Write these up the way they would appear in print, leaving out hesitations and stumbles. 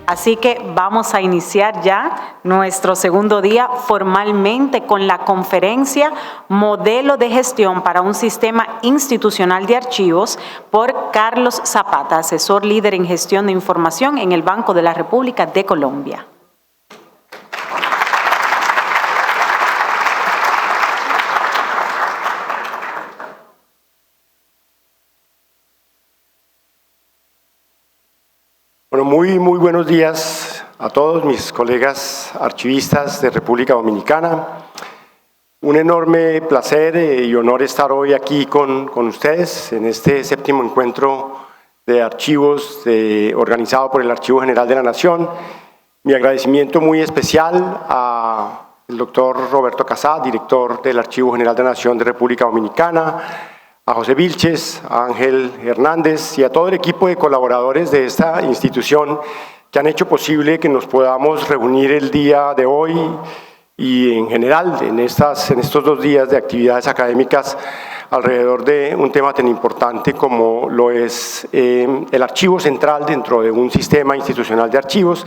Así que vamos a iniciar ya nuestro segundo día formalmente con la conferencia Modelo de Gestión para un Sistema Institucional de Archivos por Carlos Zapata, asesor líder en gestión de información en el Banco de la República de Colombia. Bueno, muy buenos días a todos mis colegas archivistas de República Dominicana. Un enorme placer y honor estar hoy aquí con ustedes en este séptimo encuentro de archivos organizado por el Archivo General de la Nación. Mi agradecimiento muy especial al doctor Roberto Casá, director del Archivo General de la Nación de República Dominicana, a José Vilches, a Ángel Hernández y a todo el equipo de colaboradores de esta institución que han hecho posible que nos podamos reunir el día de hoy y en general en estos 2 días de actividades académicas alrededor de un tema tan importante como lo es el archivo central dentro de un sistema institucional de archivos,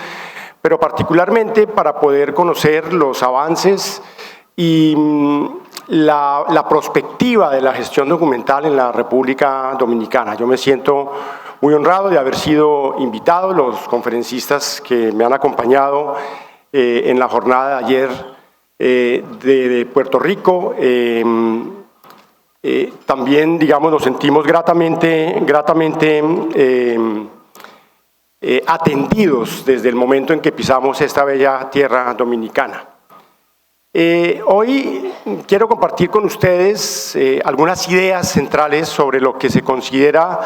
pero particularmente para poder conocer los avances y la perspectiva de la gestión documental en la República Dominicana. Yo me siento muy honrado de haber sido invitado, los conferencistas que me han acompañado en la jornada de ayer de Puerto Rico. También, digamos, nos sentimos gratamente atendidos desde el momento en que pisamos esta bella tierra dominicana. Hoy quiero compartir con ustedes algunas ideas centrales sobre lo que se considera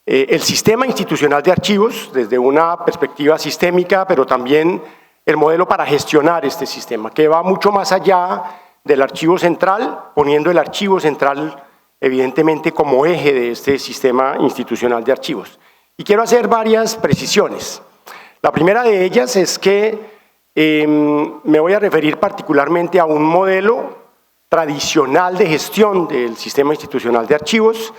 el sistema institucional de archivos desde una perspectiva sistémica, pero también el modelo para gestionar este sistema, que va mucho más allá del archivo central, poniendo el archivo central evidentemente como eje de este sistema institucional de archivos. Y quiero hacer varias precisiones. La primera de ellas es que me voy a referir particularmente a un modelo tradicional de gestión del sistema institucional de archivos,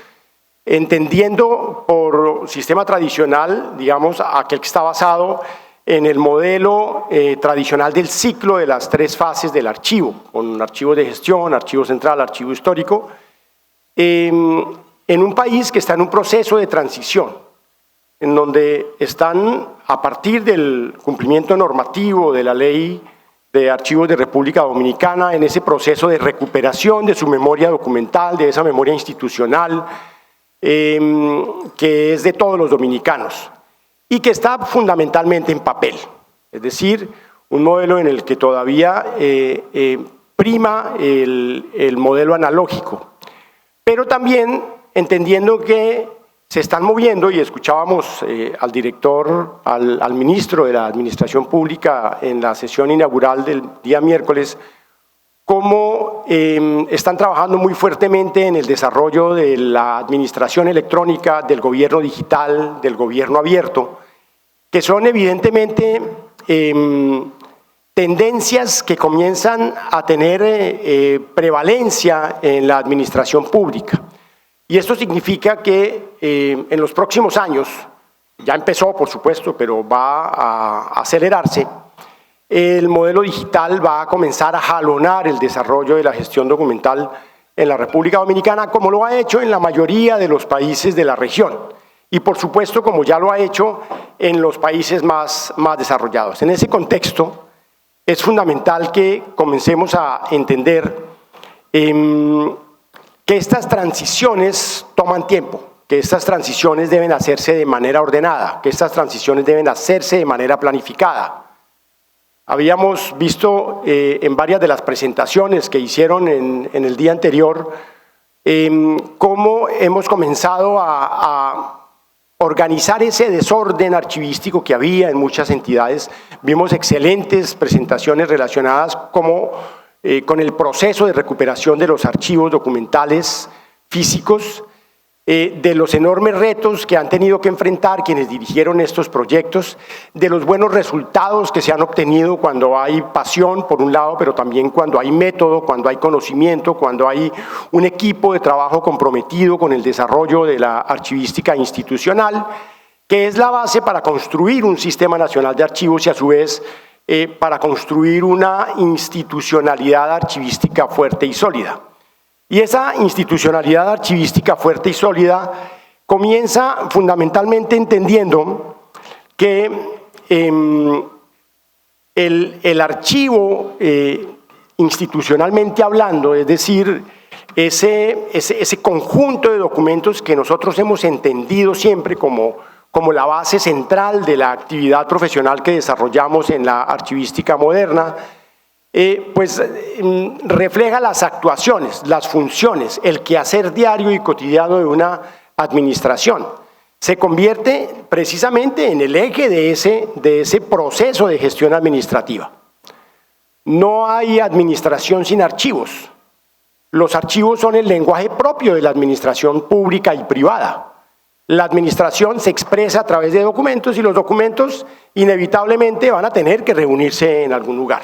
entendiendo por sistema tradicional, digamos, aquel que está basado en el modelo tradicional del ciclo de las 3 fases del archivo, con archivo de gestión, archivo central, archivo histórico, en un país que está en un proceso de transición, en donde están, a partir del cumplimiento normativo de la Ley de Archivos de República Dominicana, en ese proceso de recuperación de su memoria documental, de esa memoria institucional, que es de todos los dominicanos, y que está fundamentalmente en papel, es decir, un modelo en el que todavía prima el modelo analógico, pero también entendiendo que se están moviendo, y escuchábamos al director, al ministro de la Administración Pública en la sesión inaugural del día miércoles, cómo están trabajando muy fuertemente en el desarrollo de la administración electrónica, del gobierno digital, del gobierno abierto, que son evidentemente tendencias que comienzan a tener prevalencia en la administración pública. Y esto significa que en los próximos años, ya empezó por supuesto, pero va a acelerarse, el modelo digital va a comenzar a jalonar el desarrollo de la gestión documental en la República Dominicana, como lo ha hecho en la mayoría de los países de la región, y por supuesto como ya lo ha hecho en los países más desarrollados. En ese contexto es fundamental que comencemos a entender que estas transiciones toman tiempo, que estas transiciones deben hacerse de manera ordenada, que estas transiciones deben hacerse de manera planificada. Habíamos visto en varias de las presentaciones que hicieron en el día anterior cómo hemos comenzado a organizar ese desorden archivístico que había en muchas entidades. Vimos excelentes presentaciones relacionadas con el proceso de recuperación de los archivos documentales físicos, de los enormes retos que han tenido que enfrentar quienes dirigieron estos proyectos, de los buenos resultados que se han obtenido cuando hay pasión por un lado, pero también cuando hay método, cuando hay conocimiento, cuando hay un equipo de trabajo comprometido con el desarrollo de la archivística institucional, que es la base para construir un sistema nacional de archivos y a su vez para construir una institucionalidad archivística fuerte y sólida. Y esa institucionalidad archivística fuerte y sólida comienza fundamentalmente entendiendo que el archivo, institucionalmente hablando, es decir, ese conjunto de documentos que nosotros hemos entendido siempre como la base central de la actividad profesional que desarrollamos en la archivística moderna, pues refleja las actuaciones, las funciones, el quehacer diario y cotidiano de una administración. Se convierte precisamente en el eje de ese proceso de gestión administrativa. No hay administración sin archivos. Los archivos son el lenguaje propio de la administración pública y privada. La administración se expresa a través de documentos y los documentos inevitablemente van a tener que reunirse en algún lugar.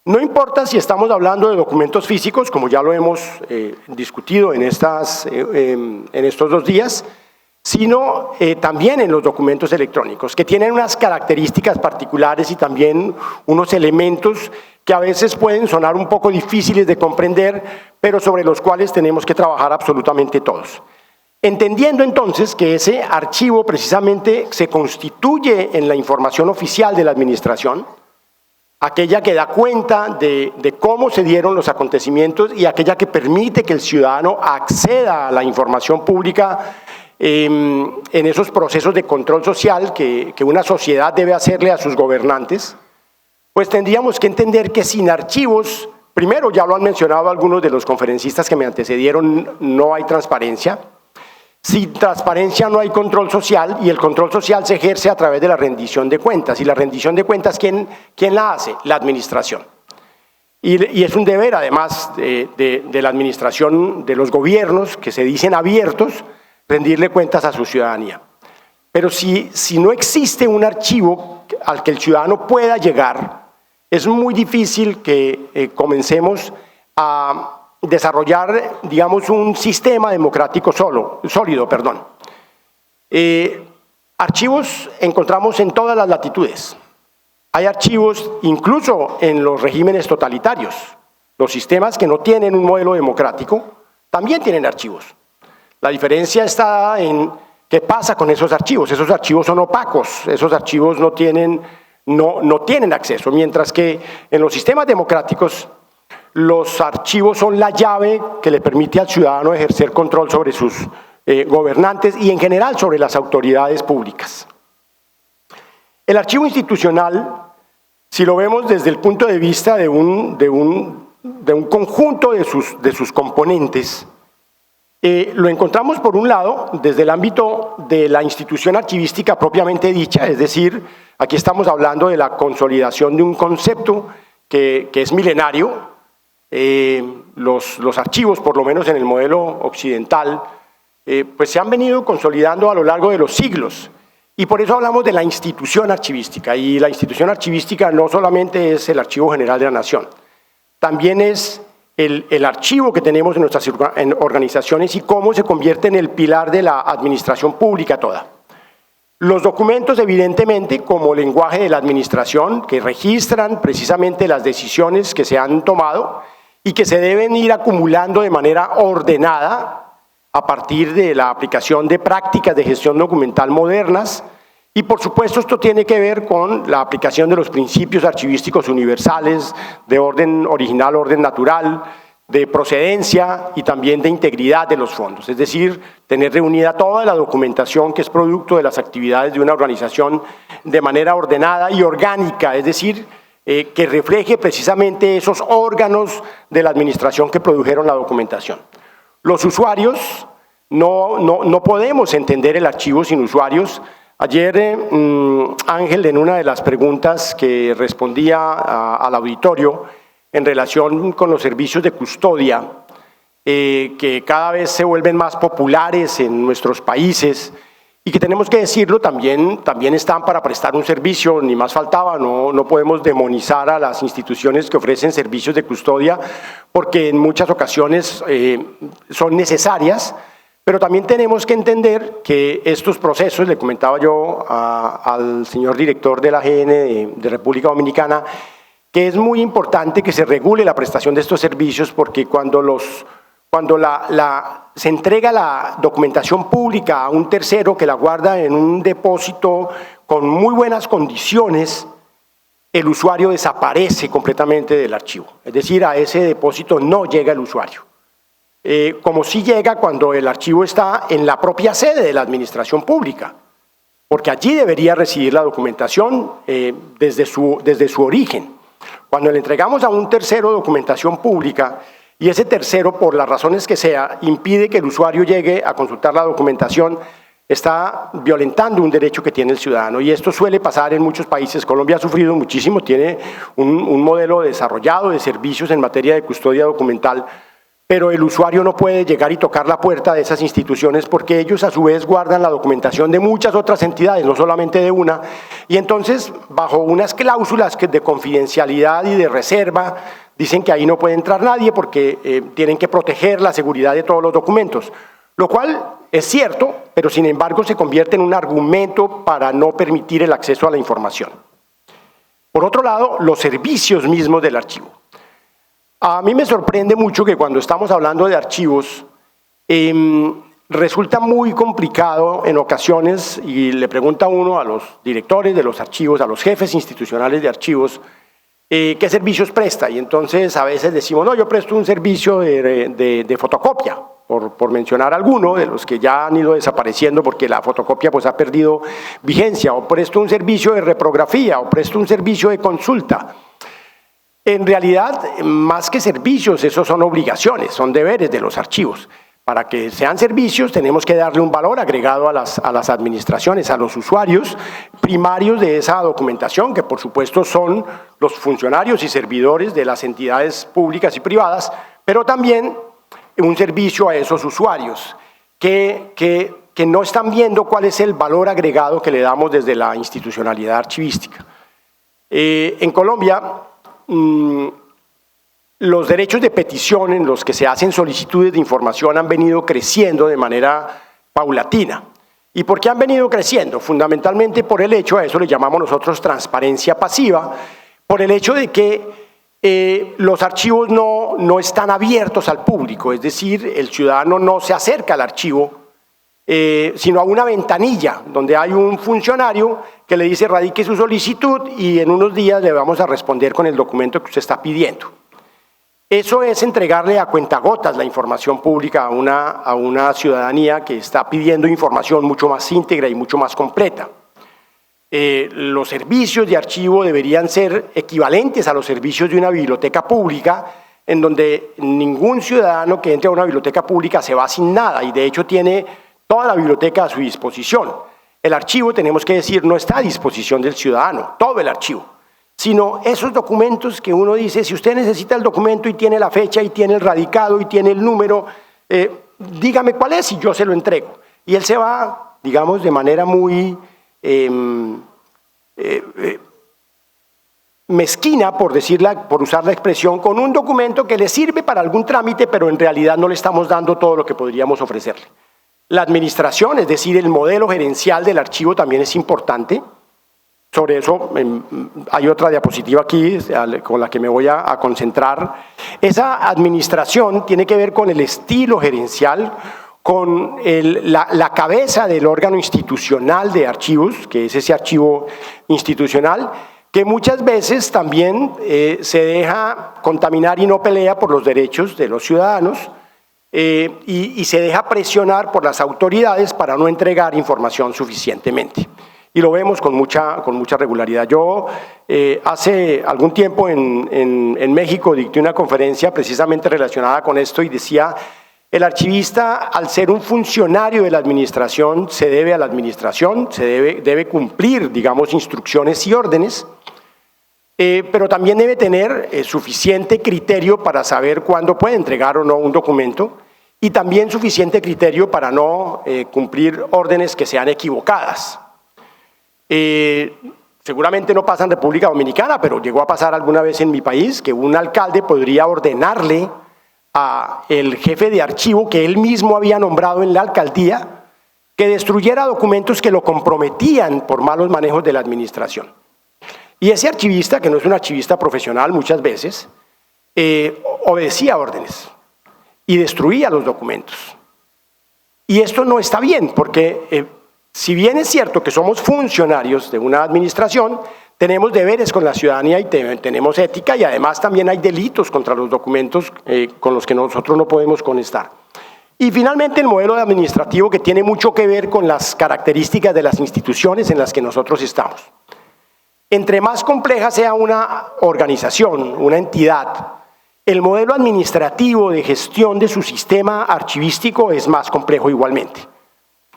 No importa si estamos hablando de documentos físicos, como ya lo hemos discutido en estos 2 días, sino también en los documentos electrónicos, que tienen unas características particulares y también unos elementos que a veces pueden sonar un poco difíciles de comprender, pero sobre los cuales tenemos que trabajar absolutamente todos. Entendiendo entonces que ese archivo precisamente se constituye en la información oficial de la administración, aquella que da cuenta de cómo se dieron los acontecimientos y aquella que permite que el ciudadano acceda a la información pública en esos procesos de control social que una sociedad debe hacerle a sus gobernantes, pues tendríamos que entender que sin archivos, primero ya lo han mencionado algunos de los conferencistas que me antecedieron, no hay transparencia. Sin transparencia no hay control social y el control social se ejerce a través de la rendición de cuentas. Y la rendición de cuentas, ¿quién la hace? La administración. Y es un deber, además, de la administración, de los gobiernos que se dicen abiertos, rendirle cuentas a su ciudadanía. Pero si no existe un archivo al que el ciudadano pueda llegar, es muy difícil que comencemos a desarrollar, digamos, un sistema democrático sólido. Archivos encontramos en todas las latitudes. Hay archivos incluso en los regímenes totalitarios. Los sistemas que no tienen un modelo democrático también tienen archivos. La diferencia está en qué pasa con esos archivos. Esos archivos son opacos, esos archivos no tienen acceso, mientras que en los sistemas democráticos los archivos son la llave que le permite al ciudadano ejercer control sobre sus gobernantes y en general sobre las autoridades públicas. El archivo institucional, si lo vemos desde el punto de vista de un conjunto de sus componentes, lo encontramos por un lado desde el ámbito de la institución archivística propiamente dicha, es decir, aquí estamos hablando de la consolidación de un concepto que es milenario. Los archivos, por lo menos en el modelo occidental, pues se han venido consolidando a lo largo de los siglos. Y por eso hablamos de la institución archivística. Y la institución archivística no solamente es el Archivo General de la Nación, también es el archivo que tenemos en nuestras organizaciones y cómo se convierte en el pilar de la administración pública toda. Los documentos, evidentemente, como lenguaje de la administración, que registran precisamente las decisiones que se han tomado y que se deben ir acumulando de manera ordenada a partir de la aplicación de prácticas de gestión documental modernas. Y por supuesto esto tiene que ver con la aplicación de los principios archivísticos universales de orden original, orden natural, de procedencia y también de integridad de los fondos. Es decir, tener reunida toda la documentación que es producto de las actividades de una organización de manera ordenada y orgánica, es decir, que refleje precisamente esos órganos de la administración que produjeron la documentación. Los usuarios, no podemos entender el archivo sin usuarios. Ayer Ángel, en una de las preguntas que respondía al auditorio en relación con los servicios de custodia, que cada vez se vuelven más populares en nuestros países y que tenemos que decirlo, también están para prestar un servicio, ni más faltaba, no podemos demonizar a las instituciones que ofrecen servicios de custodia porque en muchas ocasiones son necesarias, Pero también tenemos que entender que estos procesos, le comentaba yo al señor director de la AGN de República Dominicana, que es muy importante que se regule la prestación de estos servicios, porque cuando se entrega la documentación pública a un tercero que la guarda en un depósito con muy buenas condiciones, el usuario desaparece completamente del archivo. Es decir, a ese depósito no llega el usuario. Como sí llega cuando el archivo está en la propia sede de la administración pública, porque allí debería residir la documentación desde su origen. Cuando le entregamos a un tercero documentación pública y ese tercero, por las razones que sea, impide que el usuario llegue a consultar la documentación, está violentando un derecho que tiene el ciudadano, y esto suele pasar en muchos países. Colombia ha sufrido muchísimo, tiene un modelo desarrollado de servicios en materia de custodia documental, pero el usuario no puede llegar y tocar la puerta de esas instituciones porque ellos a su vez guardan la documentación de muchas otras entidades, no solamente de una, y entonces bajo unas cláusulas de confidencialidad y de reserva dicen que ahí no puede entrar nadie porque tienen que proteger la seguridad de todos los documentos, lo cual es cierto, pero sin embargo se convierte en un argumento para no permitir el acceso a la información. Por otro lado, los servicios mismos del archivo. A mí me sorprende mucho que cuando estamos hablando de archivos, resulta muy complicado en ocasiones, y le pregunta uno a los directores de los archivos, a los jefes institucionales de archivos, qué servicios presta, y entonces a veces decimos, no, yo presto un servicio de fotocopia, por mencionar alguno de los que ya han ido desapareciendo porque la fotocopia pues ha perdido vigencia, o presto un servicio de reprografía, o presto un servicio de consulta. En realidad, más que servicios, esos son obligaciones, son deberes de los archivos. Para que sean servicios tenemos que darle un valor agregado a las administraciones, a los usuarios primarios de esa documentación, que por supuesto son los funcionarios y servidores de las entidades públicas y privadas, pero también un servicio a esos usuarios que no están viendo cuál es el valor agregado que le damos desde la institucionalidad archivística. En Colombia, los derechos de petición en los que se hacen solicitudes de información han venido creciendo de manera paulatina. ¿Y por qué han venido creciendo? Fundamentalmente por el hecho, a eso le llamamos nosotros transparencia pasiva, por el hecho de que los archivos no están abiertos al público, es decir, el ciudadano no se acerca al archivo, sino a una ventanilla donde hay un funcionario que le dice radique su solicitud y en unos días le vamos a responder con el documento que usted está pidiendo. Eso es entregarle a cuentagotas la información pública a una ciudadanía que está pidiendo información mucho más íntegra y mucho más completa. Los servicios de archivo deberían ser equivalentes a los servicios de una biblioteca pública, en donde ningún ciudadano que entre a una biblioteca pública se va sin nada y de hecho tiene toda la biblioteca a su disposición. El archivo, tenemos que decir, no está a disposición del ciudadano, todo el archivo, sino esos documentos que uno dice, si usted necesita el documento y tiene la fecha y tiene el radicado y tiene el número, dígame cuál es y yo se lo entrego. Y él se va, digamos, de manera muy mezquina, por usar la expresión, con un documento que le sirve para algún trámite, pero en realidad no le estamos dando todo lo que podríamos ofrecerle. La administración, es decir, el modelo gerencial del archivo también es importante. Sobre eso hay otra diapositiva aquí con la que me voy a concentrar. Esa administración tiene que ver con el estilo gerencial, con la cabeza del órgano institucional de archivos, que es ese archivo institucional, que muchas veces también se deja contaminar y no pelea por los derechos de los ciudadanos, y se deja presionar por las autoridades para no entregar información suficientemente. Y lo vemos con mucha regularidad. Yo hace algún tiempo en México dicté una conferencia precisamente relacionada con esto y decía, el archivista, al ser un funcionario de la administración, se debe a la administración, debe cumplir, digamos, instrucciones y órdenes, pero también debe tener suficiente criterio para saber cuándo puede entregar o no un documento, y también suficiente criterio para no cumplir órdenes que sean equivocadas. Seguramente no pasa en República Dominicana, pero llegó a pasar alguna vez en mi país que un alcalde podría ordenarle al jefe de archivo que él mismo había nombrado en la alcaldía, que destruyera documentos que lo comprometían por malos manejos de la administración. Y ese archivista, que no es un archivista profesional muchas veces, obedecía órdenes y destruía los documentos. Y esto no está bien, porque si bien es cierto que somos funcionarios de una administración, tenemos deberes con la ciudadanía y tenemos ética, y además también hay delitos contra los documentos con los que nosotros no podemos conectar. Y finalmente el modelo administrativo, que tiene mucho que ver con las características de las instituciones en las que nosotros estamos. Entre más compleja sea una organización, una entidad, el modelo administrativo de gestión de su sistema archivístico es más complejo igualmente.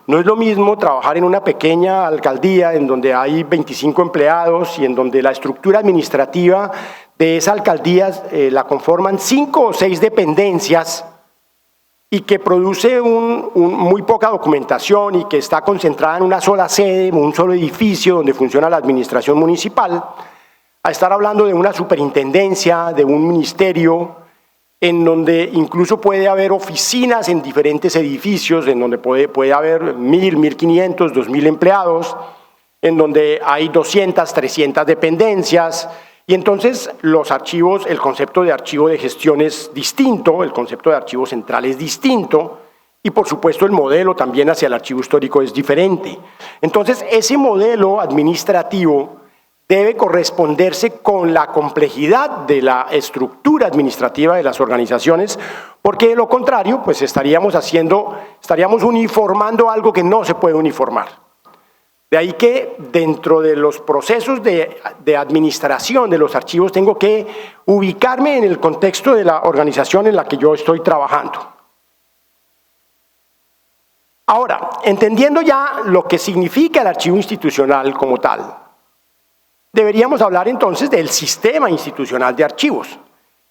No es lo mismo trabajar en una pequeña alcaldía en donde hay 25 empleados y en donde la estructura administrativa de esa alcaldía la conforman 5 o 6 dependencias y que produce muy poca documentación y que está concentrada en una sola sede, en un solo edificio donde funciona la administración municipal, a estar hablando de una superintendencia, de un ministerio, en donde incluso puede haber oficinas en diferentes edificios, en donde puede haber 1.000, 1.500, 2.000 empleados, en donde hay 200, 300 dependencias, y entonces los archivos, el concepto de archivo de gestión es distinto, el concepto de archivo central es distinto, y por supuesto el modelo también hacia el archivo histórico es diferente. Entonces ese modelo administrativo debe corresponderse con la complejidad de la estructura administrativa de las organizaciones, porque de lo contrario, pues estaríamos uniformando algo que no se puede uniformar. De ahí que dentro de los procesos de administración de los archivos tengo que ubicarme en el contexto de la organización en la que yo estoy trabajando. Ahora, entendiendo ya lo que significa el archivo institucional como tal, deberíamos hablar entonces del sistema institucional de archivos,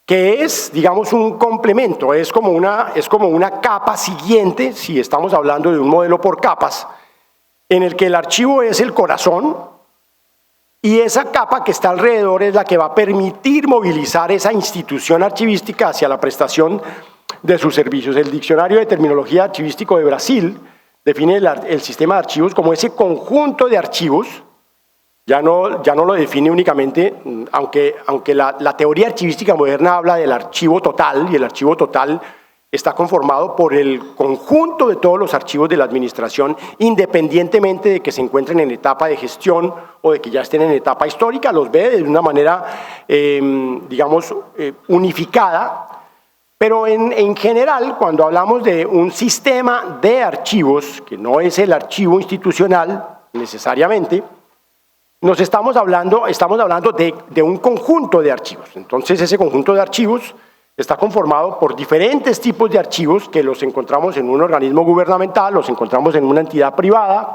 que es, digamos, un complemento, es como una capa siguiente, si estamos hablando de un modelo por capas, en el que el archivo es el corazón y esa capa que está alrededor es la que va a permitir movilizar esa institución archivística hacia la prestación de sus servicios. El Diccionario de Terminología Archivístico de Brasil define el sistema de archivos como ese conjunto de archivos. Ya no lo define únicamente, aunque la teoría archivística moderna habla del archivo total, y el archivo total está conformado por el conjunto de todos los archivos de la administración, independientemente de que se encuentren en etapa de gestión o de que ya estén en etapa histórica, los ve de una manera, unificada. Pero en general, cuando hablamos de un sistema de archivos, que no es el archivo institucional necesariamente, estamos hablando de un conjunto de archivos. Entonces ese conjunto de archivos está conformado por diferentes tipos de archivos que los encontramos en un organismo gubernamental, los encontramos en una entidad privada.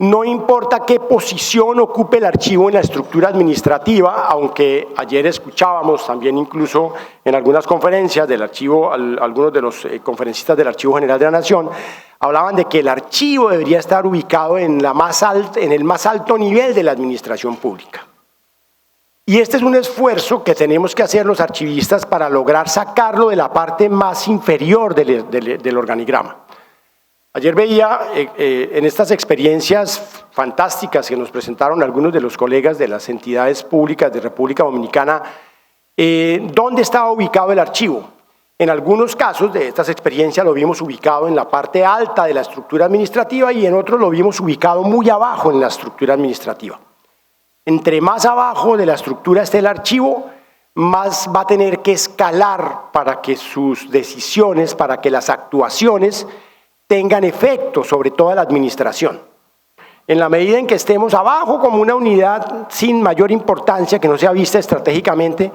No importa qué posición ocupe el archivo en la estructura administrativa, aunque ayer escuchábamos también incluso en algunas conferencias del archivo, algunos de los conferencistas del Archivo General de la Nación, hablaban de que el archivo debería estar ubicado en el más alto nivel de la administración pública. Y este es un esfuerzo que tenemos que hacer los archivistas para lograr sacarlo de la parte más inferior del organigrama. Ayer veía en estas experiencias fantásticas que nos presentaron algunos de los colegas de las entidades públicas de República Dominicana, dónde estaba ubicado el archivo. En algunos casos de estas experiencias lo vimos ubicado en la parte alta de la estructura administrativa y en otros lo vimos ubicado muy abajo en la estructura administrativa. Entre más abajo de la estructura esté el archivo, más va a tener que escalar para que sus decisiones, para que las actuaciones tengan efecto sobre toda la administración. En la medida en que estemos abajo como una unidad sin mayor importancia, que no sea vista estratégicamente,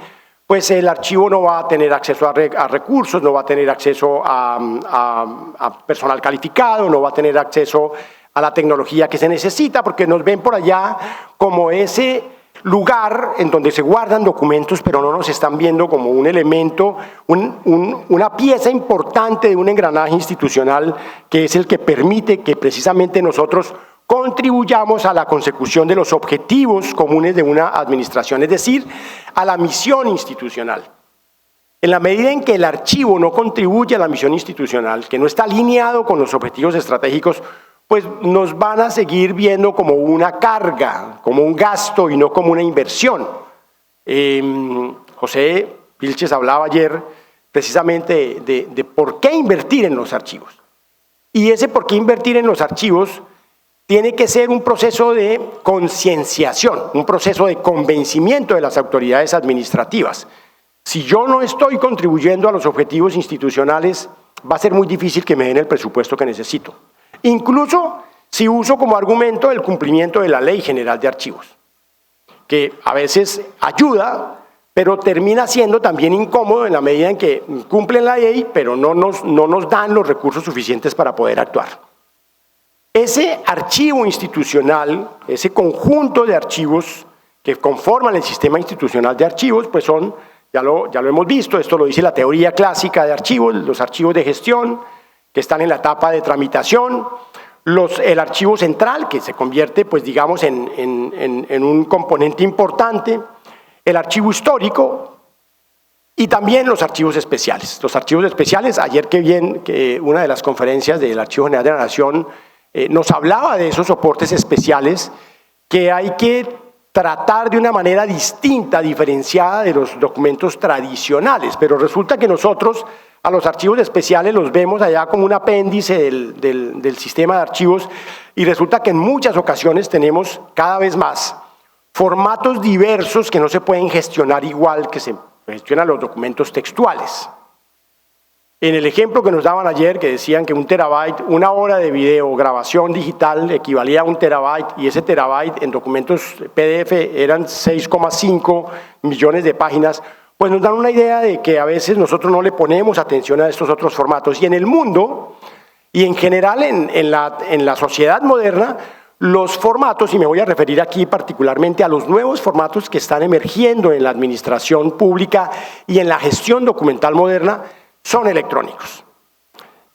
pues el archivo no va a tener acceso a recursos, no va a tener acceso a personal calificado, no va a tener acceso a la tecnología que se necesita, porque nos ven por allá como ese lugar en donde se guardan documentos, pero no nos están viendo como un elemento, una pieza importante de un engranaje institucional que es el que permite que precisamente nosotros contribuyamos a la consecución de los objetivos comunes de una administración, es decir, a la misión institucional. En la medida en que el archivo no contribuye a la misión institucional, que no está alineado con los objetivos estratégicos, pues nos van a seguir viendo como una carga, como un gasto y no como una inversión. José Vilches hablaba ayer precisamente de por qué invertir en los archivos. Y ese por qué invertir en los archivos tiene que ser un proceso de concienciación, un proceso de convencimiento de las autoridades administrativas. Si yo no estoy contribuyendo a los objetivos institucionales, va a ser muy difícil que me den el presupuesto que necesito. Incluso si uso como argumento el cumplimiento de la Ley General de Archivos, que a veces ayuda, pero termina siendo también incómodo en la medida en que cumplen la ley, pero no nos dan los recursos suficientes para poder actuar. Ese archivo institucional, ese conjunto de archivos que conforman el sistema institucional de archivos, pues son, ya lo hemos visto, esto lo dice la teoría clásica de archivos, los archivos de gestión, que están en la etapa de tramitación, el archivo central, que se convierte, pues digamos, en un componente importante, el archivo histórico y también los archivos especiales. Los archivos especiales, ayer que una de las conferencias del Archivo General de la Nación nos hablaba de esos soportes especiales que hay que tratar de una manera distinta, diferenciada de los documentos tradicionales, pero resulta que nosotros a los archivos especiales los vemos allá como un apéndice del sistema de archivos y resulta que en muchas ocasiones tenemos cada vez más formatos diversos que no se pueden gestionar igual que se gestionan los documentos textuales. En el ejemplo que nos daban ayer, que decían que 1 terabyte, 1 hora de video, grabación digital equivalía a 1 terabyte y ese terabyte en documentos PDF eran 6,5 millones de páginas, pues nos dan una idea de que a veces nosotros no le ponemos atención a estos otros formatos. Y en el mundo, y en general en la sociedad moderna, los formatos, y me voy a referir aquí particularmente a los nuevos formatos que están emergiendo en la administración pública y en la gestión documental moderna, son electrónicos.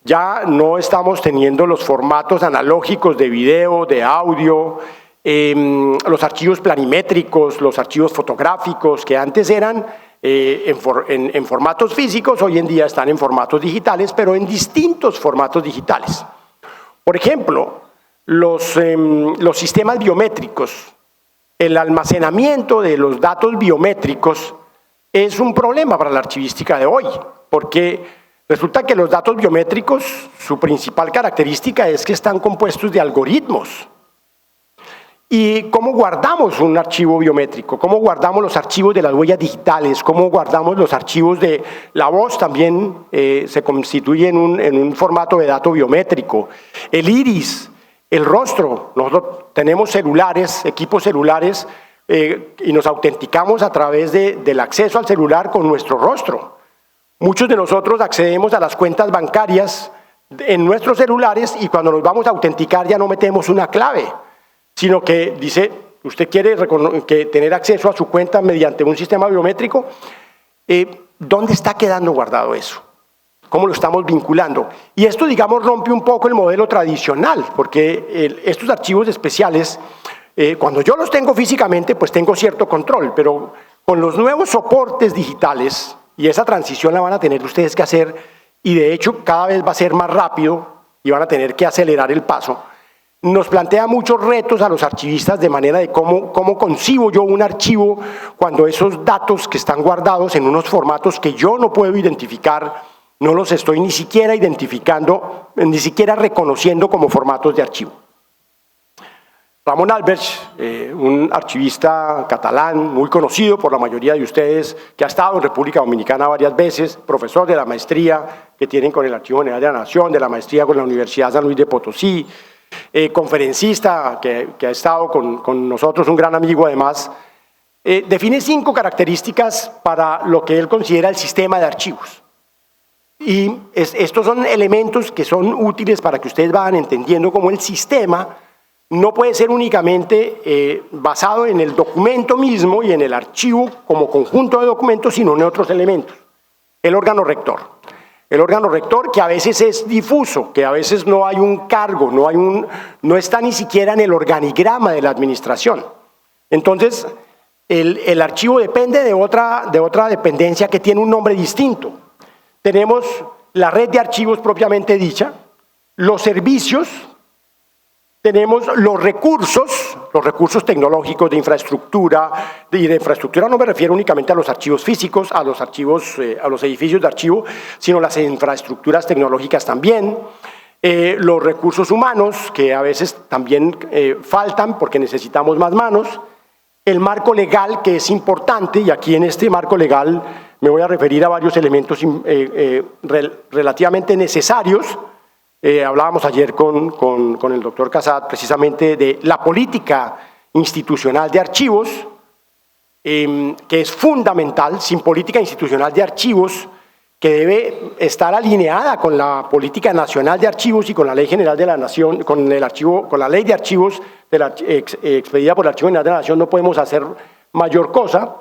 Ya no estamos teniendo los formatos analógicos de video, de audio, los archivos planimétricos, los archivos fotográficos que antes eran en formatos físicos, hoy en día están en formatos digitales, pero en distintos formatos digitales. Por ejemplo, los sistemas biométricos, el almacenamiento de los datos biométricos es un problema para la archivística de hoy, porque resulta que los datos biométricos, su principal característica es que están compuestos de algoritmos. ¿Y cómo guardamos un archivo biométrico? ¿Cómo guardamos los archivos de las huellas digitales? ¿Cómo guardamos los archivos de la voz? También se constituye en un formato de dato biométrico. El iris, el rostro. Nosotros tenemos celulares, equipos celulares, y nos autenticamos a través del acceso al celular con nuestro rostro. Muchos de nosotros accedemos a las cuentas bancarias en nuestros celulares y cuando nos vamos a autenticar ya no metemos una clave, sino que dice, usted quiere tener acceso a su cuenta mediante un sistema biométrico. ¿Dónde está quedando guardado eso? ¿Cómo lo estamos vinculando? Y esto, digamos, rompe un poco el modelo tradicional, porque estos archivos especiales, cuando yo los tengo físicamente, pues tengo cierto control, pero con los nuevos soportes digitales, y esa transición la van a tener ustedes que hacer, y de hecho cada vez va a ser más rápido y van a tener que acelerar el paso, nos plantea muchos retos a los archivistas de manera de cómo concibo yo un archivo cuando esos datos que están guardados en unos formatos que yo no puedo identificar, no los estoy ni siquiera identificando, ni siquiera reconociendo como formatos de archivo. Ramón Alberch, un archivista catalán muy conocido por la mayoría de ustedes, que ha estado en República Dominicana varias veces, profesor de la maestría que tienen con el Archivo General de la Nación, de la maestría con la Universidad San Luis de Potosí, conferencista que ha estado con nosotros, un gran amigo además, define 5 características para lo que él considera el sistema de archivos. Y estos son elementos que son útiles para que ustedes vayan entendiendo cómo el sistema no puede ser únicamente basado en el documento mismo y en el archivo como conjunto de documentos, sino en otros elementos. El órgano rector. El órgano rector que a veces es difuso, que a veces no hay un cargo, no está ni siquiera en el organigrama de la administración. Entonces, el archivo depende de otra dependencia que tiene un nombre distinto. Tenemos la red de archivos propiamente dicha, los servicios, tenemos los recursos tecnológicos de infraestructura, y de infraestructura no me refiero únicamente a los archivos físicos, a los edificios de archivo, sino las infraestructuras tecnológicas también, los recursos humanos, que a veces también faltan porque necesitamos más manos, el marco legal, que es importante, y aquí en este marco legal me voy a referir a varios elementos relativamente necesarios. Hablábamos ayer con el doctor Casat precisamente de la política institucional de archivos, que es fundamental. Sin política institucional de archivos, que debe estar alineada con la política nacional de archivos y con la Ley General de la Nación, con la Ley de Archivos expedida por el Archivo General de la Nación, no podemos hacer mayor cosa.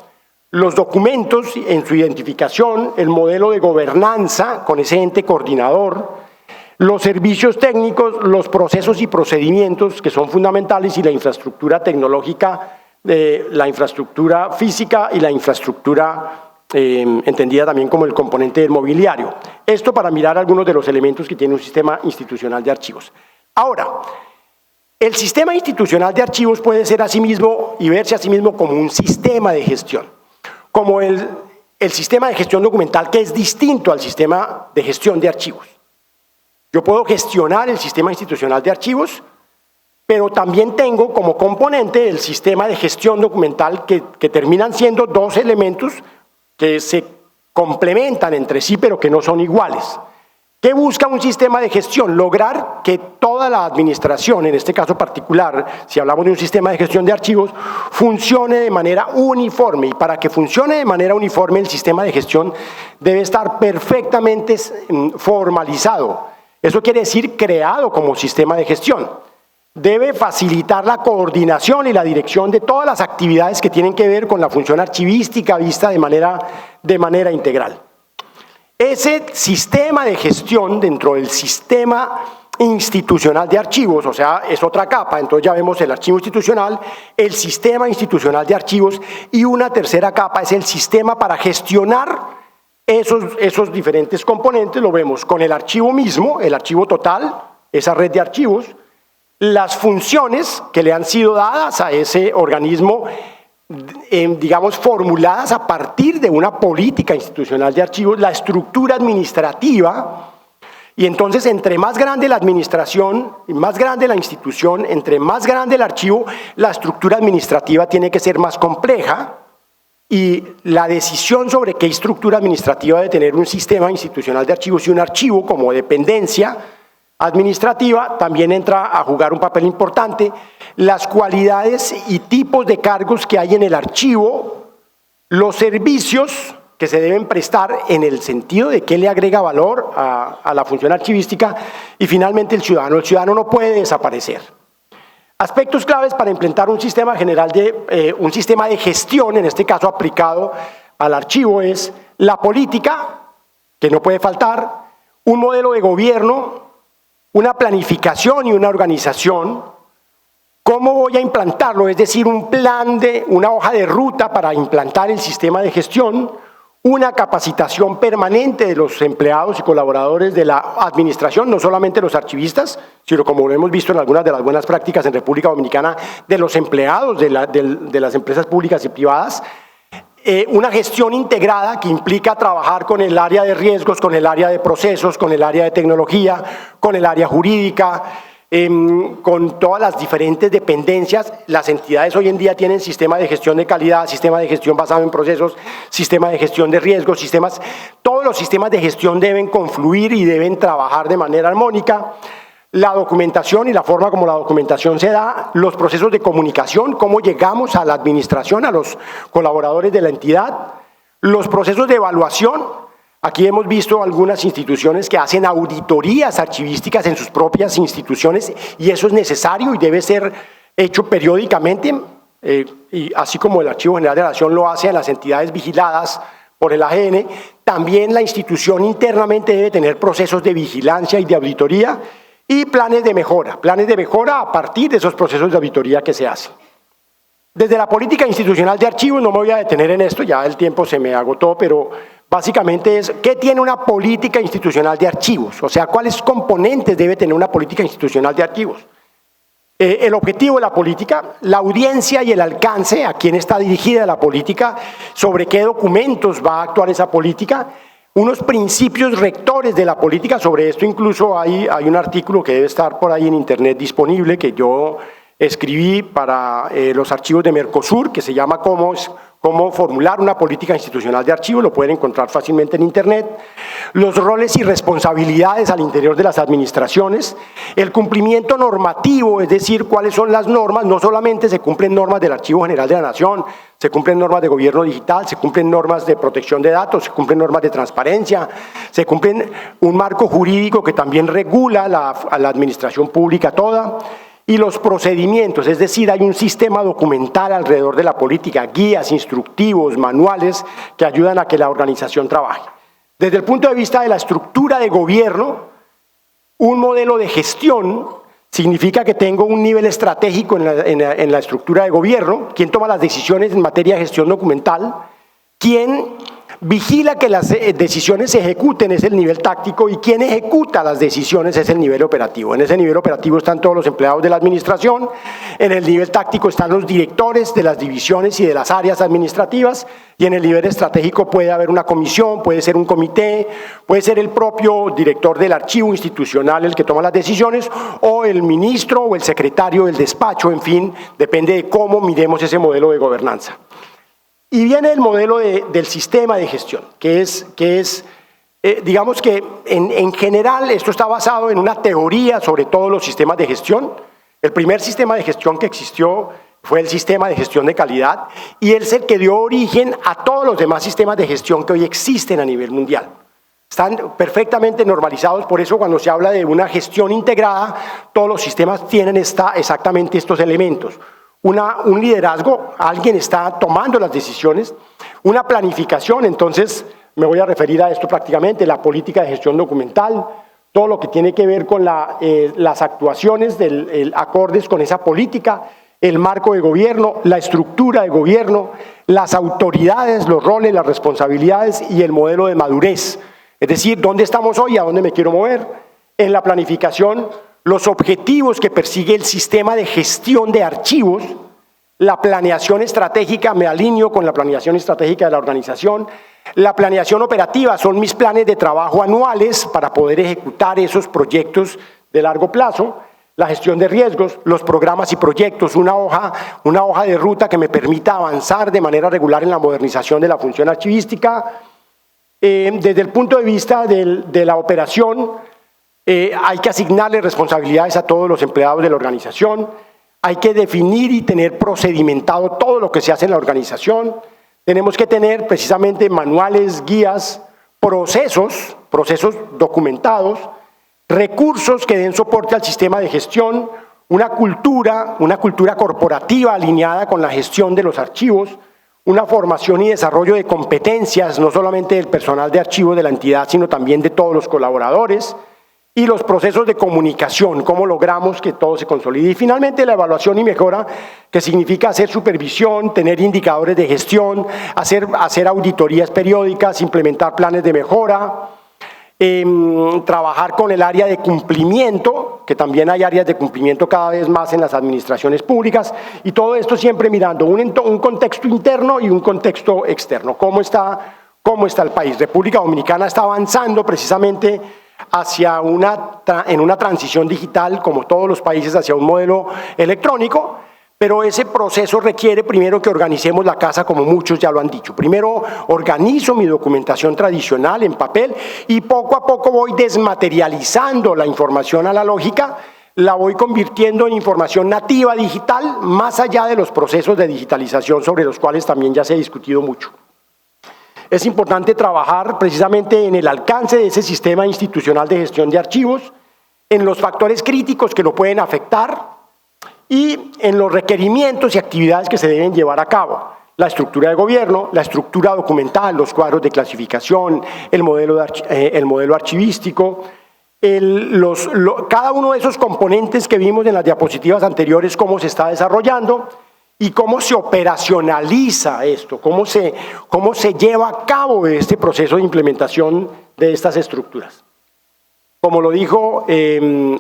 Los documentos en su identificación, el modelo de gobernanza con ese ente coordinador, los servicios técnicos, los procesos y procedimientos que son fundamentales, y la infraestructura tecnológica, la infraestructura física y la infraestructura entendida también como el componente del mobiliario. Esto para mirar algunos de los elementos que tiene un sistema institucional de archivos. Ahora, el sistema institucional de archivos puede ser asimismo y verse a sí mismo como un sistema de gestión, como el sistema de gestión documental, que es distinto al sistema de gestión de archivos. Yo puedo gestionar el sistema institucional de archivos, pero también tengo como componente el sistema de gestión documental, que terminan siendo dos elementos que se complementan entre sí, pero que no son iguales. ¿Qué busca un sistema de gestión? Lograr que toda la administración, en este caso particular, si hablamos de un sistema de gestión de archivos, funcione de manera uniforme. Y para que funcione de manera uniforme, el sistema de gestión debe estar perfectamente formalizado. Eso quiere decir creado como sistema de gestión. Debe facilitar la coordinación y la dirección de todas las actividades que tienen que ver con la función archivística vista de manera integral. Ese sistema de gestión dentro del sistema institucional de archivos, o sea, es otra capa. Entonces ya vemos el archivo institucional, el sistema institucional de archivos, y una tercera capa es el sistema para gestionar esos diferentes componentes. Lo vemos con el archivo mismo, el archivo total, esa red de archivos, las funciones que le han sido dadas a ese organismo, digamos, formuladas a partir de una política institucional de archivos, la estructura administrativa. Y entonces, entre más grande la administración, más grande la institución, entre más grande el archivo, la estructura administrativa tiene que ser más compleja, y la decisión sobre qué estructura administrativa debe tener un sistema institucional de archivos y un archivo como dependencia administrativa también entra a jugar un papel importante. Las cualidades y tipos de cargos que hay en el archivo, los servicios que se deben prestar en el sentido de qué le agrega valor a la función archivística, y finalmente el ciudadano. El ciudadano no puede desaparecer. Aspectos claves para implementar un sistema general un sistema de gestión, en este caso aplicado al archivo, es la política, que no puede faltar, un modelo de gobierno, una planificación y una organización. ¿Cómo voy a implantarlo? Es decir, una hoja de ruta para implantar el sistema de gestión, una capacitación permanente de los empleados y colaboradores de la administración, no solamente los archivistas, sino, como lo hemos visto en algunas de las buenas prácticas en República Dominicana, de los empleados de las empresas públicas y privadas. Una gestión integrada que implica trabajar con el área de riesgos, con el área de procesos, con el área de tecnología, con el área jurídica, con todas las diferentes dependencias. Las entidades hoy en día tienen sistema de gestión de calidad, sistema de gestión basado en procesos, sistema de gestión de riesgos, todos los sistemas de gestión deben confluir y deben trabajar de manera armónica. La documentación y la forma como la documentación se da, los procesos de comunicación, cómo llegamos a la administración, a los colaboradores de la entidad, los procesos de evaluación. Aquí hemos visto algunas instituciones que hacen auditorías archivísticas en sus propias instituciones, y eso es necesario y debe ser hecho periódicamente, y así como el Archivo General de la Nación lo hace a las entidades vigiladas por el AGN, también la institución internamente debe tener procesos de vigilancia y de auditoría y planes de mejora a partir de esos procesos de auditoría que se hacen. Desde la política institucional de archivos, no me voy a detener en esto, ya el tiempo se me agotó, pero básicamente es, ¿qué tiene una política institucional de archivos? O sea, ¿cuáles componentes debe tener una política institucional de archivos? El objetivo de la política, la audiencia y el alcance, a quién está dirigida la política, sobre qué documentos va a actuar esa política, unos principios rectores de la política. Sobre esto incluso hay un artículo que debe estar por ahí en internet disponible, que yo escribí para los archivos de Mercosur, que se llama Cómo formular una política institucional de archivos, lo pueden encontrar fácilmente en internet. Los roles y responsabilidades al interior de las administraciones, el cumplimiento normativo, es decir, cuáles son las normas. No solamente se cumplen normas del Archivo General de la Nación, se cumplen normas de gobierno digital, se cumplen normas de protección de datos, se cumplen normas de transparencia, se cumplen un marco jurídico que también regula a la administración pública toda. Y los procedimientos, es decir, hay un sistema documental alrededor de la política, guías, instructivos, manuales que ayudan a que la organización trabaje. Desde el punto de vista de la estructura de gobierno, un modelo de gestión significa que tengo un nivel estratégico en la estructura de gobierno, quien toma las decisiones en materia de gestión documental, quien vigila que las decisiones se ejecuten, es el nivel táctico, y quien ejecuta las decisiones es el nivel operativo. En ese nivel operativo están todos los empleados de la administración, en el nivel táctico están los directores de las divisiones y de las áreas administrativas, y en el nivel estratégico puede haber una comisión, puede ser un comité, puede ser el propio director del archivo institucional el que toma las decisiones, o el ministro o el secretario del despacho, en fin, depende de cómo miremos ese modelo de gobernanza. Y viene el modelo del sistema de gestión, que es digamos que en general esto está basado en una teoría sobre todos los sistemas de gestión. El primer sistema de gestión que existió fue el sistema de gestión de calidad, y es el que dio origen a todos los demás sistemas de gestión que hoy existen a nivel mundial. Están perfectamente normalizados, por eso cuando se habla de una gestión integrada, todos los sistemas tienen exactamente estos elementos. Un liderazgo, alguien está tomando las decisiones, una planificación, entonces me voy a referir a esto prácticamente, la política de gestión documental, todo lo que tiene que ver con las actuaciones acordes con esa política, el marco de gobierno, la estructura de gobierno, las autoridades, los roles, las responsabilidades y el modelo de madurez, es decir, dónde estamos hoy y a dónde me quiero mover. En la planificación, los objetivos que persigue el sistema de gestión de archivos, la planeación estratégica, me alineo con la planeación estratégica de la organización, la planeación operativa, son mis planes de trabajo anuales para poder ejecutar esos proyectos de largo plazo, la gestión de riesgos, los programas y proyectos, una hoja de ruta que me permita avanzar de manera regular en la modernización de la función archivística. Desde el punto de vista de la operación, hay que asignarle responsabilidades a todos los empleados de la organización, hay que definir y tener procedimentado todo lo que se hace en la organización, tenemos que tener precisamente manuales, guías, procesos documentados, recursos que den soporte al sistema de gestión, una cultura corporativa alineada con la gestión de los archivos, una formación y desarrollo de competencias, no solamente del personal de archivos de la entidad, sino también de todos los colaboradores, y los procesos de comunicación, cómo logramos que todo se consolide. Y finalmente la evaluación y mejora, que significa hacer supervisión, tener indicadores de gestión, hacer auditorías periódicas, implementar planes de mejora, trabajar con el área de cumplimiento, que también hay áreas de cumplimiento cada vez más en las administraciones públicas, y todo esto siempre mirando un contexto interno y un contexto externo. ¿Cómo está el país? República Dominicana está avanzando precisamente en una transición digital, como todos los países, hacia un modelo electrónico, pero ese proceso requiere primero que organicemos la casa, como muchos ya lo han dicho. Primero organizo mi documentación tradicional en papel y poco a poco voy desmaterializando la información analógica, la voy convirtiendo en información nativa digital, más allá de los procesos de digitalización sobre los cuales también ya se ha discutido mucho. Es importante trabajar precisamente en el alcance de ese sistema institucional de gestión de archivos, en los factores críticos que lo pueden afectar y en los requerimientos y actividades que se deben llevar a cabo. La estructura de gobierno, la estructura documental, los cuadros de clasificación, el modelo archivístico, cada uno de esos componentes que vimos en las diapositivas anteriores, cómo se está desarrollando, y cómo se operacionaliza esto, cómo se lleva a cabo este proceso de implementación de estas estructuras. Como lo dijo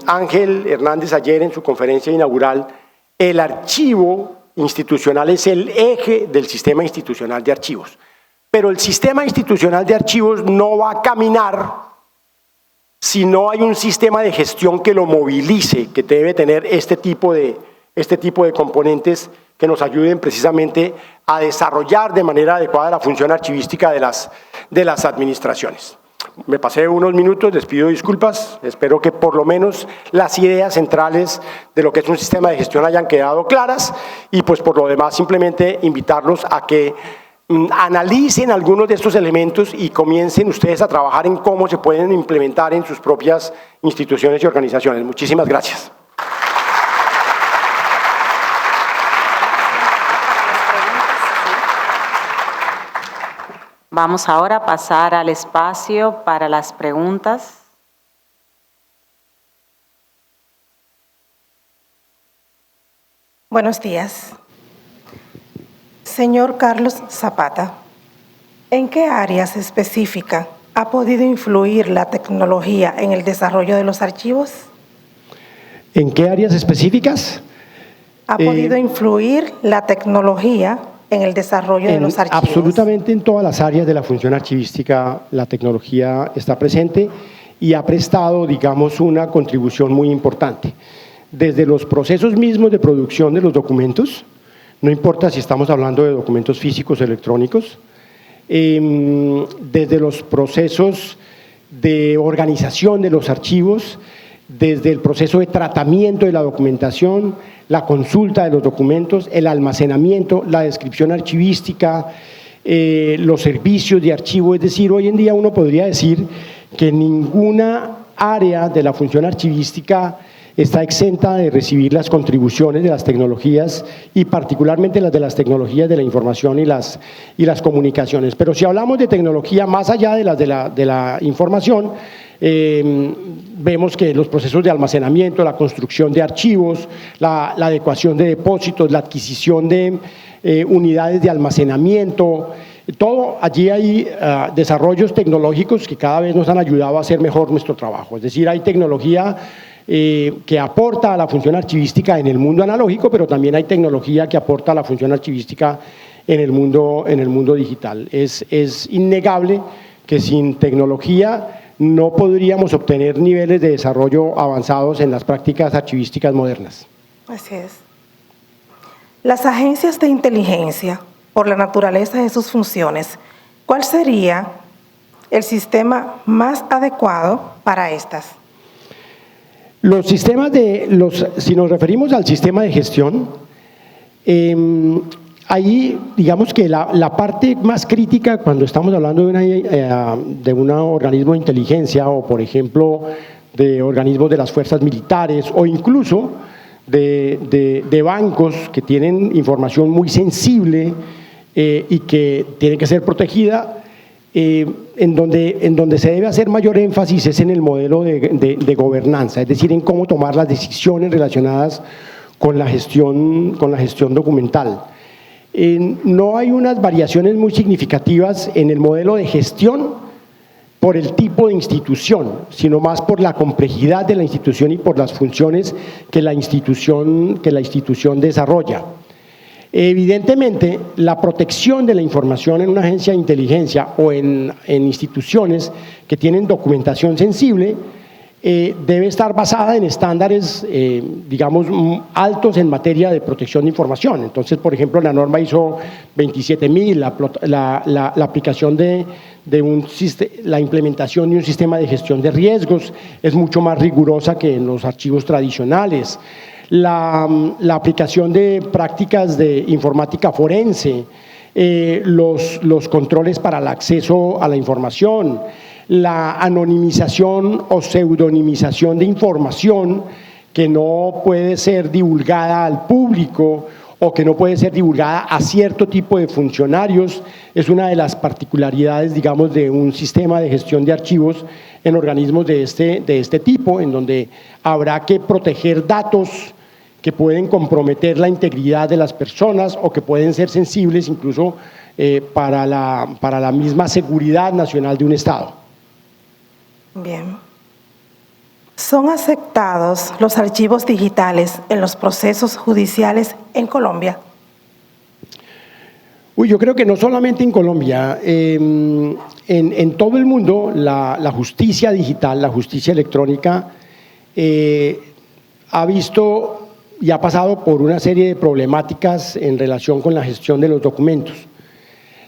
Ángel Hernández ayer en su conferencia inaugural, el archivo institucional es el eje del sistema institucional de archivos. Pero el sistema institucional de archivos no va a caminar si no hay un sistema de gestión que lo movilice, que debe tener este tipo de componentes que nos ayuden precisamente a desarrollar de manera adecuada la función archivística de las administraciones. Me pasé unos minutos, les pido disculpas, espero que por lo menos las ideas centrales de lo que es un sistema de gestión hayan quedado claras y pues por lo demás simplemente invitarlos a que analicen algunos de estos elementos y comiencen ustedes a trabajar en cómo se pueden implementar en sus propias instituciones y organizaciones. Muchísimas gracias. Vamos ahora a pasar al espacio para las preguntas. Buenos días. Señor Carlos Zapata, ¿en qué áreas específicas ha podido influir la tecnología en el desarrollo de los archivos? ¿En qué áreas específicas? ¿Ha podido influir la tecnología en el desarrollo de los archivos? Absolutamente en todas las áreas de la función archivística la tecnología está presente y ha prestado, digamos, una contribución muy importante. Desde los procesos mismos de producción de los documentos, no importa si estamos hablando de documentos físicos o electrónicos, desde los procesos de organización de los archivos, desde el proceso de tratamiento de la documentación, la consulta de los documentos, el almacenamiento, la descripción archivística, los servicios de archivo. Es decir, hoy en día uno podría decir que ninguna área de la función archivística está exenta de recibir las contribuciones de las tecnologías y particularmente las de las tecnologías de la información y las comunicaciones. Pero si hablamos de tecnología más allá de las de la información, vemos que los procesos de almacenamiento, la construcción de archivos, la adecuación de depósitos, la adquisición de unidades de almacenamiento, todo allí hay desarrollos tecnológicos que cada vez nos han ayudado a hacer mejor nuestro trabajo. Es decir, hay tecnología que aporta a la función archivística en el mundo analógico, pero también hay tecnología que aporta a la función archivística en el mundo digital. Es innegable que sin tecnología no podríamos obtener niveles de desarrollo avanzados en las prácticas archivísticas modernas. Así es. Las agencias de inteligencia, por la naturaleza de sus funciones, ¿cuál sería el sistema más adecuado para estas? Los sistemas si nos referimos al sistema de gestión, ahí digamos que la parte más crítica cuando estamos hablando de un organismo de inteligencia o por ejemplo de organismos de las fuerzas militares o incluso de bancos que tienen información muy sensible y que tiene que ser protegida, en donde se debe hacer mayor énfasis es en el modelo de gobernanza, es decir, en cómo tomar las decisiones relacionadas con la gestión documental. No hay unas variaciones muy significativas en el modelo de gestión por el tipo de institución, sino más por la complejidad de la institución y por las funciones que la institución desarrolla. Evidentemente, la protección de la información en una agencia de inteligencia o en instituciones que tienen documentación sensible debe estar basada en estándares, digamos, altos en materia de protección de información. Entonces, por ejemplo, la norma ISO 27000, la aplicación la implementación de un sistema de gestión de riesgos es mucho más rigurosa que en los archivos tradicionales. La aplicación de prácticas de informática forense, los controles para el acceso a la información, la anonimización o pseudonimización de información que no puede ser divulgada al público o que no puede ser divulgada a cierto tipo de funcionarios, es una de las particularidades, digamos, de un sistema de gestión de archivos en organismos de este tipo, en donde habrá que proteger datos que pueden comprometer la integridad de las personas o que pueden ser sensibles incluso para la misma seguridad nacional de un Estado. Bien. ¿Son aceptados los archivos digitales en los procesos judiciales en Colombia? Yo creo que no solamente en Colombia, en todo el mundo la justicia digital, la justicia electrónica ha visto y ha pasado por una serie de problemáticas en relación con la gestión de los documentos.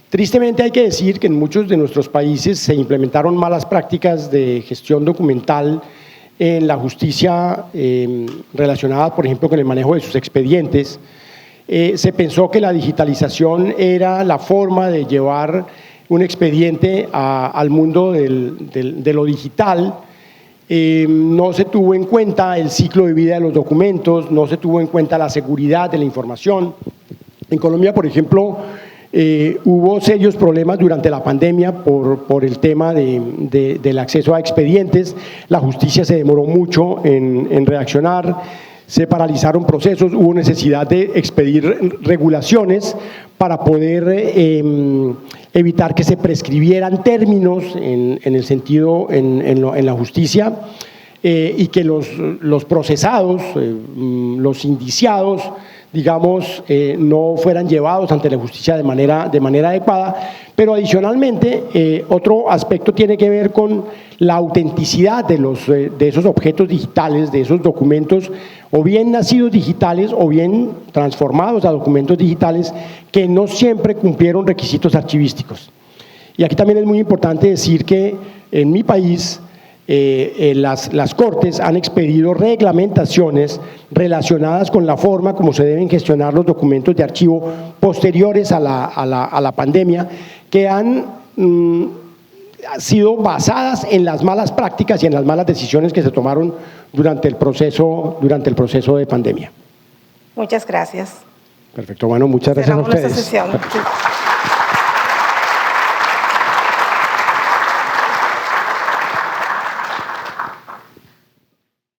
Tristemente hay que decir que en muchos de nuestros países se implementaron malas prácticas de gestión documental en la justicia relacionada, por ejemplo, con el manejo de sus expedientes. Se pensó que la digitalización era la forma de llevar un expediente al mundo de lo digital. No se tuvo en cuenta el ciclo de vida de los documentos, no se tuvo en cuenta la seguridad de la información. En Colombia, por ejemplo, hubo serios problemas durante la pandemia por el tema del acceso a expedientes. La justicia se demoró mucho en reaccionar. Se paralizaron procesos, hubo necesidad de expedir regulaciones para poder evitar que se prescribieran términos en el sentido, en la justicia, y que los procesados, los indiciados, digamos, no fueran llevados ante la justicia de manera adecuada. Pero adicionalmente, otro aspecto tiene que ver con la autenticidad de esos objetos digitales, de esos documentos, o bien nacidos digitales o bien transformados a documentos digitales que no siempre cumplieron requisitos archivísticos. Y aquí también es muy importante decir que en mi país las Cortes han expedido reglamentaciones relacionadas con la forma como se deben gestionar los documentos de archivo posteriores a la pandemia, que han sido basadas en las malas prácticas y en las malas decisiones que se tomaron durante el proceso de pandemia. Muchas gracias. Perfecto, bueno, muchas gracias a ustedes. Cerramos esta sesión.